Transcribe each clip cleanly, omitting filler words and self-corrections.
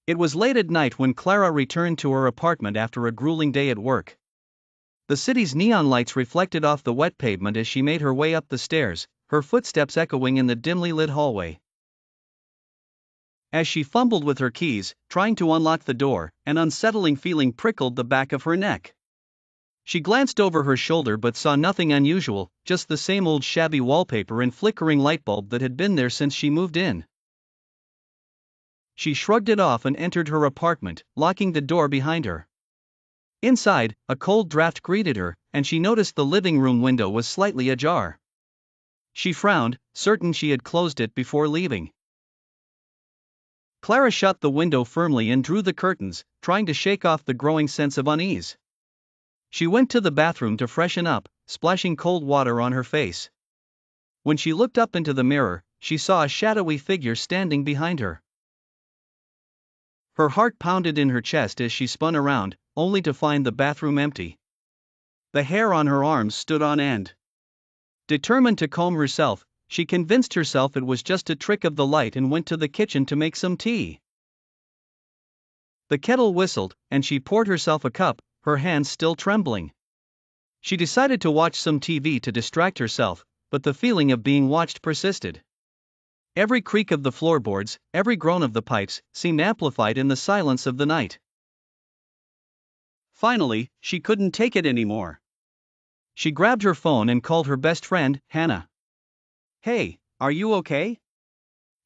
It was late at night when Clara returned to her apartment after a grueling day at work. The city's neon lights reflected off the wet pavement as she made her way up the stairs, her footsteps echoing in the dimly lit hallway. As she fumbled with her keys, trying to unlock the door, an unsettling feeling prickled the back of her neck. She glanced over her shoulder but saw nothing unusual, just the same old shabby wallpaper and flickering light bulb that had been there since she moved in. She shrugged it off and entered her apartment, locking the door behind her. Inside, a cold draft greeted her, and she noticed the living room window was slightly ajar. She frowned, certain she had closed it before leaving. Clara shut the window firmly and drew the curtains, trying to shake off the growing sense of unease. She went to the bathroom to freshen up, splashing cold water on her face. When she looked up into the mirror, she saw a shadowy figure standing behind her. Her heart pounded in her chest as she spun around, only to find the bathroom empty. The hair on her arms stood on end. Determined to calm herself, she convinced herself it was just a trick of the light and went to the kitchen to make some tea. The kettle whistled, and she poured herself a cup, her hands still trembling. She decided to watch some TV to distract herself, but the feeling of being watched persisted. Every creak of the floorboards, every groan of the pipes, seemed amplified in the silence of the night. Finally, she couldn't take it anymore. She grabbed her phone and called her best friend, Hannah. "Hey, are you okay?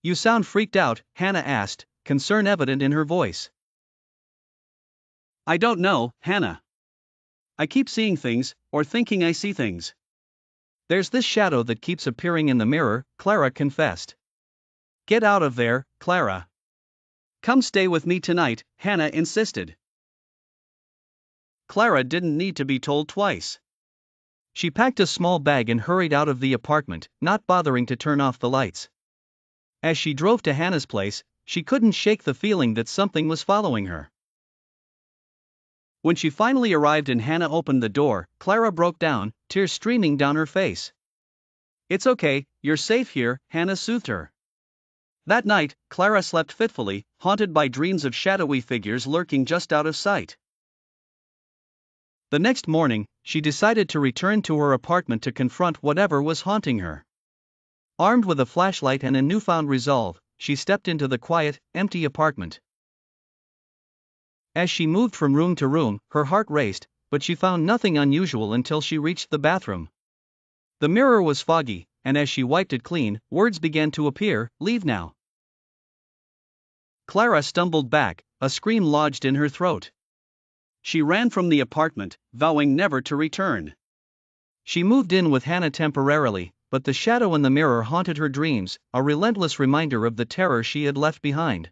You sound freaked out," Hannah asked, concern evident in her voice. "I don't know, Hannah. I keep seeing things, or thinking I see things. There's this shadow that keeps appearing in the mirror," Clara confessed. "Get out of there, Clara. Come stay with me tonight," Hannah insisted. Clara didn't need to be told twice. She packed a small bag and hurried out of the apartment, not bothering to turn off the lights. As she drove to Hannah's place, she couldn't shake the feeling that something was following her. When she finally arrived and Hannah opened the door, Clara broke down, tears streaming down her face. "It's okay, you're safe here," Hannah soothed her. That night, Clara slept fitfully, haunted by dreams of shadowy figures lurking just out of sight. The next morning, she decided to return to her apartment to confront whatever was haunting her. Armed with a flashlight and a newfound resolve, she stepped into the quiet, empty apartment. As she moved from room to room, her heart raced, but she found nothing unusual until she reached the bathroom. The mirror was foggy, and as she wiped it clean, words began to appear, "Leave now." Clara stumbled back, a scream lodged in her throat. She ran from the apartment, vowing never to return. She moved in with Hannah temporarily, but the shadow in the mirror haunted her dreams, a relentless reminder of the terror she had left behind.